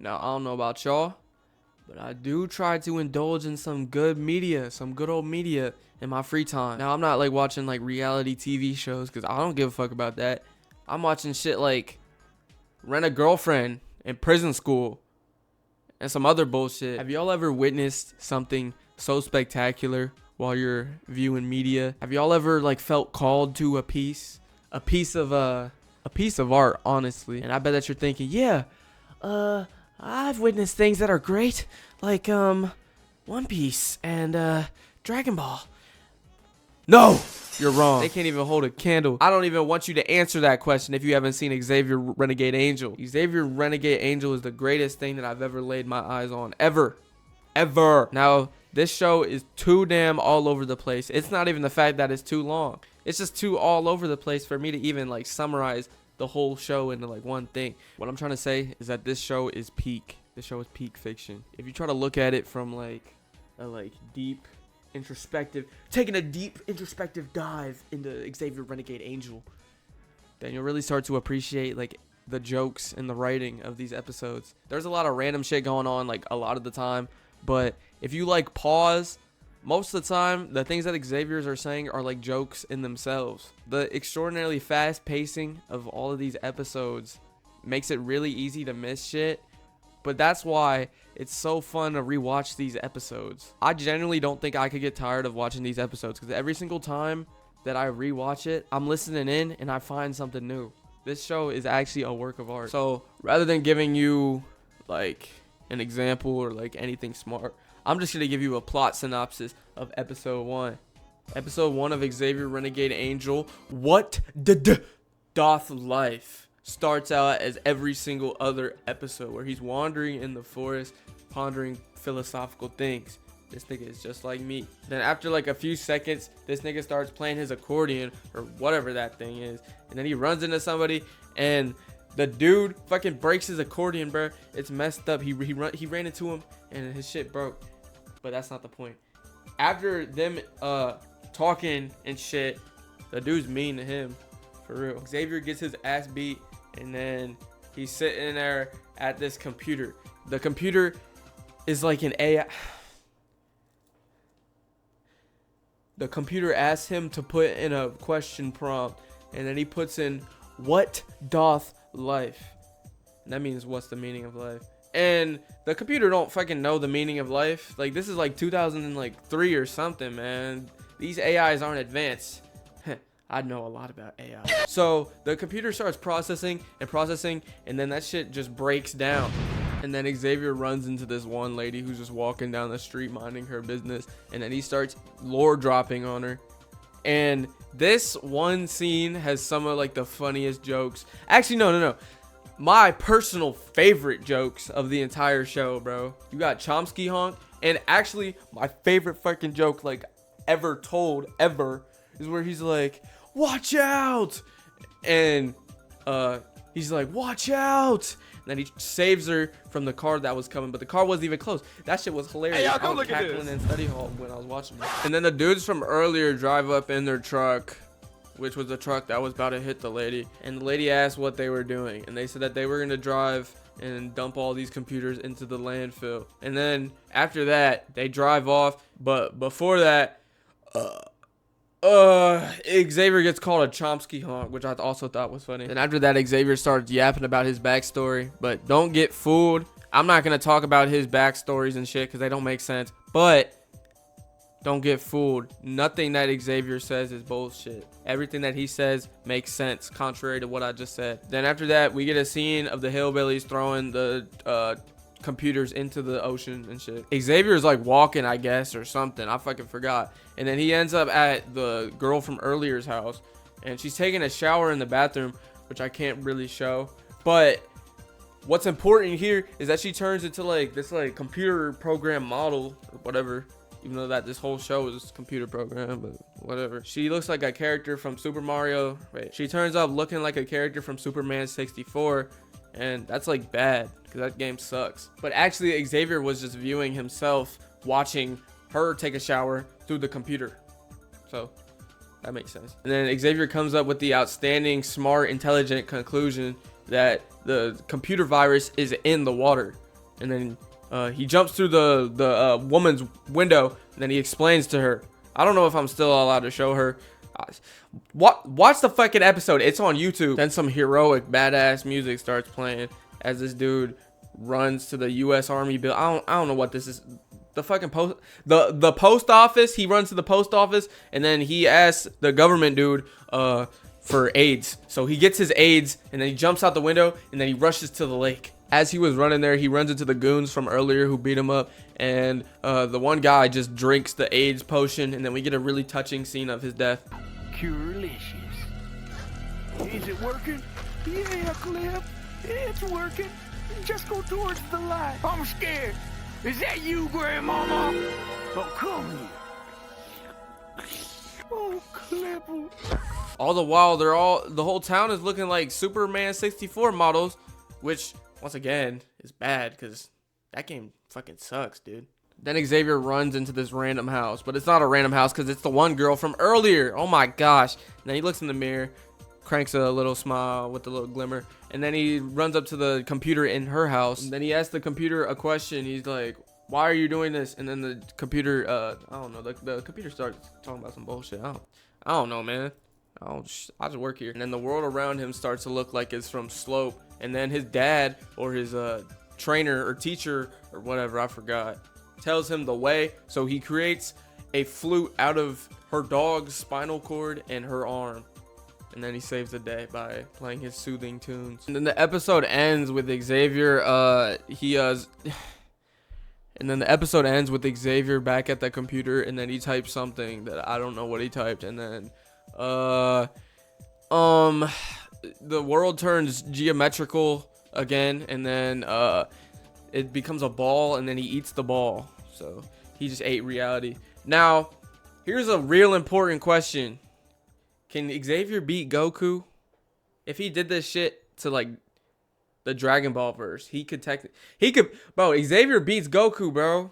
Now, I don't know about y'all, but I do try to indulge in some good media, some good old media in my free time. Now, I'm not like watching like reality TV shows because I don't give a fuck about that. I'm watching shit like Rent a Girlfriend in Prison School and some other bullshit. Have y'all ever witnessed something so spectacular while you're viewing media? Have y'all ever like felt called to a piece of art, honestly? And I bet that you're thinking, yeah, I've witnessed things that are great, like One Piece and Dragon Ball. No, you're wrong. They can't even hold a candle. I don't even want you to answer that question if you haven't seen Xavier Renegade Angel. Xavier Renegade Angel is the greatest thing that I've ever laid my eyes on. Ever. Now, this show is too damn all over the place. It's not even the fact that it's too long. It's just too all over the place for me to even like summarize the whole show into like one thing. What I'm trying to say is that this show is peak. This show is peak fiction. If you try to look at it from like a deep taking a deep introspective dive into Xavier Renegade Angel, then you'll really start to appreciate like the jokes and the writing of these episodes. There's a lot of random shit going on like a lot of the time, but if you like pause, most of the time the things that Xavier's are saying are like jokes in themselves. The extraordinarily fast pacing of all of these episodes makes it really easy to miss shit. But that's why it's so fun to rewatch these episodes. I genuinely don't think I could get tired of watching these episodes because every single time that I rewatch it, I'm listening in and I find something new. This show is actually a work of art. So rather than giving you like an example or like anything smart, I'm just going to give you a plot synopsis of episode 1. Episode 1 of Xavier Renegade Angel. What doth life? Starts out as every single other episode where he's wandering in the forest, pondering philosophical things. This nigga is just like me. Then after like a few seconds, this nigga starts playing his accordion or whatever that thing is. And then he runs into somebody and the dude fucking breaks his accordion, bro. It's messed up. He ran into him and his shit broke. But that's not the point. After them talking and shit, the dude's mean to him. For real. Xavier gets his ass beat. And then he's sitting there at this computer. The computer is like an AI. The computer asks him to put in a question prompt. And then he puts in, what doth life? And that means, what's the meaning of life? And the computer don't fucking know the meaning of life. Like, this is like 2003 or something, man. These AIs aren't advanced. I know a lot about AI. So the computer starts processing, and then that shit just breaks down. And then Xavier runs into this one lady who's just walking down the street minding her business, and then he starts lore dropping on her. And this one scene has some of like the funniest jokes. Actually, no. My personal favorite jokes of the entire show, bro. You got Chomsky Honk, and actually my favorite fucking joke like ever told ever is where he's like, watch out, and he's like, watch out, and then he saves her from the car that was coming, but the car wasn't even close. That shit was hilarious. Hey, y'all, I was cackling in study hall when I was watching it. And then the dudes from earlier drive up in their truck, which was the truck that was about to hit the lady, and the lady asked what they were doing, and they said that they were going to drive and dump all these computers into the landfill. And then after that they drive off, but before that Xavier gets called a Chomsky honk, which I also thought was funny. And after that, Xavier starts yapping about his backstory, but don't get fooled. I'm not going to talk about his backstories and shit because they don't make sense, but don't get fooled. Nothing that Xavier says is bullshit. Everything that he says makes sense, contrary to what I just said. Then after that, we get a scene of the hillbillies throwing the computers into the ocean and shit. Xavier is like walking, I guess, or something. I fucking forgot. And then he ends up at the girl from earlier's house, and she's taking a shower in the bathroom, which I can't really show. But what's important here is that she turns into like this like computer program model or whatever, even though that this whole show is computer program, but whatever. She looks like a character from Super Mario. Wait, she turns up looking like a character from Superman 64, and that's like bad because that game sucks. But actually Xavier was just viewing himself watching her take a shower through the computer, so that makes sense. And then Xavier comes up with the outstanding, smart, intelligent conclusion that the computer virus is in the water. and then he jumps through the woman's window, and then he explains to her. I don't know if I'm still allowed to show her. Watch the fucking episode. It's on YouTube. Then some heroic badass music starts playing as this dude runs to the U.S. Army bill. I don't know what this is. The fucking the post office. He runs to the post office, and then he asks the government dude for AIDS. So he gets his AIDS, and then he jumps out the window, and then he rushes to the lake. As he was running there, he runs into the goons from earlier who beat him up, and the one guy just drinks the AIDS potion, and then we get a really touching scene of his death. Curelicious. Is it working? Yeah, Cliff. It's working. Just go towards the light. I'm scared. Is that you, Grandmama? Oh, come here. Oh, Clipple. All the while, the whole town is looking like Superman 64 models, which, once again, is bad because that game fucking sucks, dude. Then Xavier runs into this random house, but it's not a random house because it's the one girl from earlier. Oh my gosh. And then he looks in the mirror, cranks a little smile with a little glimmer, and then he runs up to the computer in her house. And then he asks the computer a question. He's like, why are you doing this? And then the computer, I don't know, the computer starts talking about some bullshit. I don't know, man. I just work here. And then the world around him starts to look like it's from Slope. And then his dad or his trainer or teacher or whatever, I forgot, tells him the way. So he creates a flute out of her dog's spinal cord and her arm. And then he saves the day by playing his soothing tunes. And then the episode ends with Xavier, and then the episode ends with Xavier back at the computer, and then he types something that I don't know what he typed, and then the world turns geometrical again, and then it becomes a ball, and then he eats the ball. So he just ate reality. Now, here's a real important question. Can Xavier beat Goku? If he did this shit to like the Dragon Ball verse, bro, Xavier beats Goku, bro.